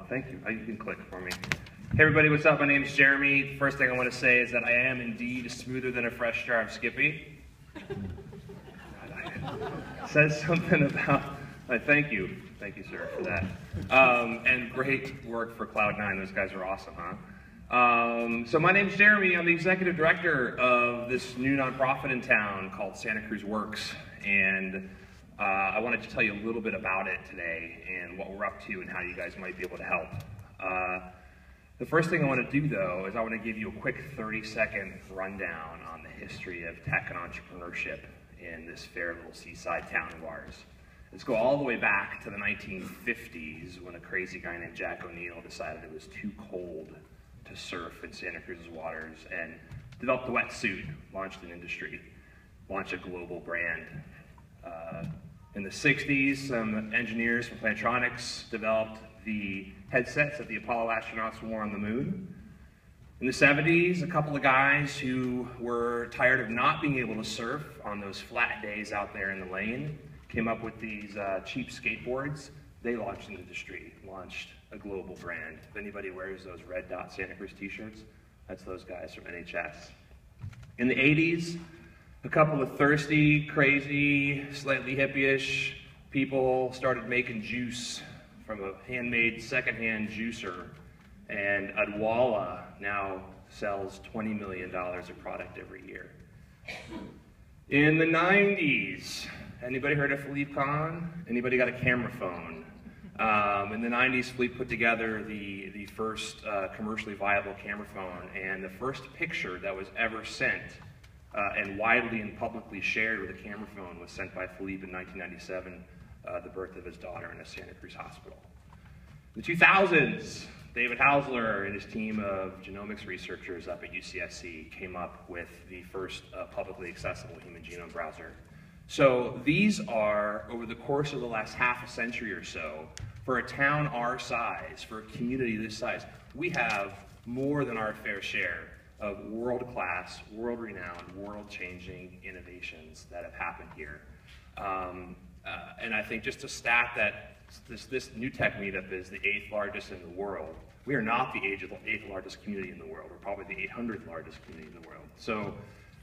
thank you. You can click for me. Hey everybody, what's up? My name is Jeremy. First thing I want to say is that I am indeed smoother than a fresh jar of Skippy. Says something about, thank you, sir, for that. And great work for Cloud9. Those guys are awesome, huh? So my name is Jeremy. I'm the executive director of this new nonprofit in town called Santa Cruz Works, and I wanted to tell you a little bit about it today and what we're up to and how you guys might be able to help. The first thing I want to do, though, is I want to give you a quick 30-second rundown on the history of tech and entrepreneurship in this fair little seaside town of ours. Let's go all the way back to the 1950s when a crazy guy named Jack O'Neill decided it was too cold to surf in Santa Cruz's waters and developed a wetsuit, launched an industry, launched a global brand. In the 60s, some engineers from Plantronics developed the headsets that the Apollo astronauts wore on the moon. In the 70s, a couple of guys who were tired of not being able to surf on those flat days out there in the lane came up with these cheap skateboards. They launched an industry, launched a global brand. If anybody wears those red dot Santa Cruz t-shirts, that's those guys from NHS. In the 80s, a couple of thirsty, crazy, slightly hippie-ish people started making juice from a handmade secondhand juicer, and Adwala now sells $20 million of product every year. In the 90s, anybody heard of Philippe Kahn? Anybody got a camera phone? In the 90s, Philippe put together the first commercially viable camera phone, and the first picture that was ever sent and widely and publicly shared with a camera phone was sent by Philippe in 1997, the birth of his daughter in a Santa Cruz hospital. In the 2000s, David Hausler and his team of genomics researchers up at UCSC came up with the first publicly accessible human genome browser. So these are, over the course of the last half a century or so, for a town our size, for a community this size, we have more than our fair share of world-class, world-renowned, world-changing innovations that have happened here. And I think just a stat that this new tech meetup is the 8th largest in the world. We are not the 8th largest community in the world. We're probably the 800th largest community in the world. So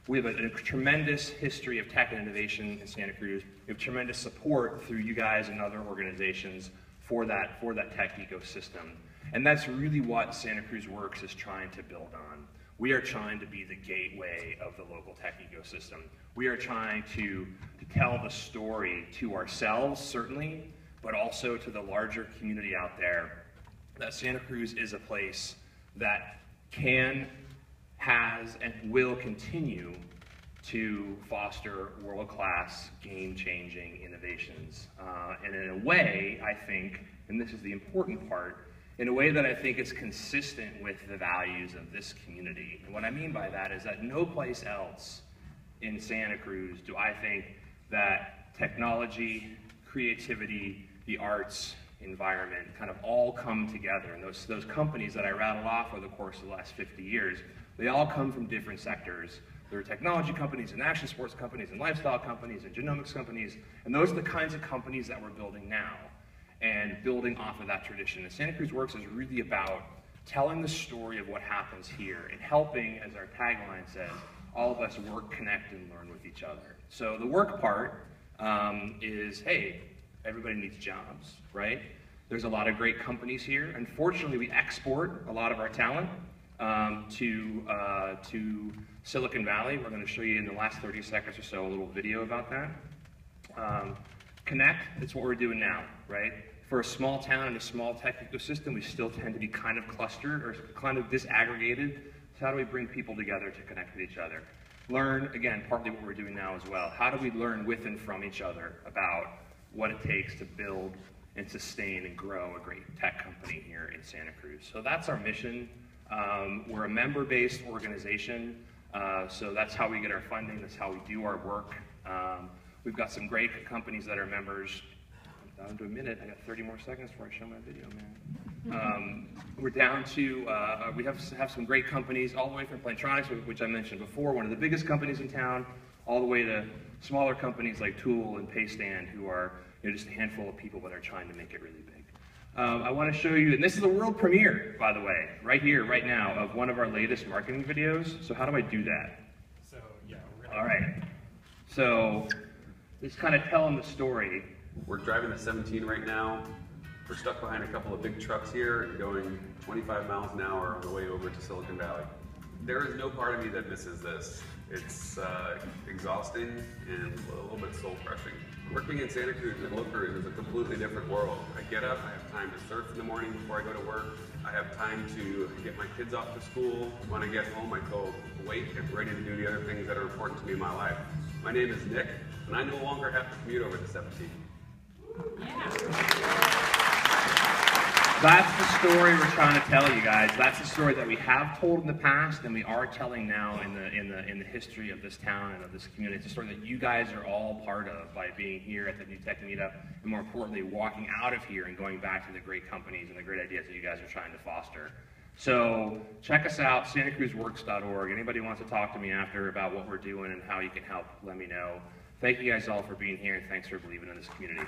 we have a tremendous history of tech and innovation in Santa Cruz. We have tremendous support through you guys and other organizations for that tech ecosystem. And that's really what Santa Cruz Works is trying to build on. We are trying to be the gateway of the local tech ecosystem. We are trying to tell the story to ourselves, certainly, but also to the larger community out there, that Santa Cruz is a place that can, has, and will continue to foster world-class, game-changing innovations. And in a way, I think, and this is the important part, in a way that I think is consistent with the values of this community. And what I mean by that is that no place else in Santa Cruz do I think that technology, creativity, the arts, environment kind of all come together. And those companies that I rattled off over the course of the last 50 years, they all come from different sectors. There are technology companies and action sports companies and lifestyle companies and genomics companies, and those are the kinds of companies that we're building now and building off of that tradition. And Santa Cruz Works is really about telling the story of what happens here and helping, as our tagline says, all of us work, connect, and learn with each other. So the work part is, hey, everybody needs jobs, right? There's a lot of great companies here. Unfortunately, we export a lot of our talent to Silicon Valley. We're going to show you in the last 30 seconds or so a little video about that. Connect, it's what we're doing now, right? For a small town and a small tech ecosystem, we still tend to be kind of clustered or kind of disaggregated. So how do we bring people together to connect with each other? Learn, again, partly what we're doing now as well. How do we learn with and from each other about what it takes to build and sustain and grow a great tech company here in Santa Cruz? So that's our mission. We're a member-based organization, so that's how we get our funding, that's how we do our work. We've got some great companies that are members. I'm down to a minute. I got 30 more seconds before I show my video, man. We're down to, we have some great companies all the way from Plantronics, which I mentioned before, one of the biggest companies in town, all the way to smaller companies like Tool and Paystand, who are just a handful of people that are trying to make it really big. I want to show you, and this is the world premiere, by the way, right here, right now, of one of our latest marketing videos. So how do I do that? So, yeah, all right. So, it's kind of telling the story. We're driving the 17 right now. We're stuck behind a couple of big trucks here, going 25 miles an hour on the way over to Silicon Valley. There is no part of me that misses this. It's exhausting and a little bit soul-crushing. Working in Santa Cruz and Cruz is a completely different world. I get up, I have time to surf in the morning before I go to work. I have time to get my kids off to school. When I get home, I feel awake and ready to do the other things that are important to me in my life. My name is Nick, and I no longer have to commute over to 17. That's the story we're trying to tell you guys. That's the story that we have told in the past and we are telling now in the history of this town and of this community. It's a story that you guys are all part of by being here at the New Tech Meetup, and more importantly, walking out of here and going back to the great companies and the great ideas that you guys are trying to foster. So check us out, santacruzworks.org. Anybody wants to talk to me after about what we're doing and how you can help, let me know. Thank you guys all for being here, and thanks for believing in this community.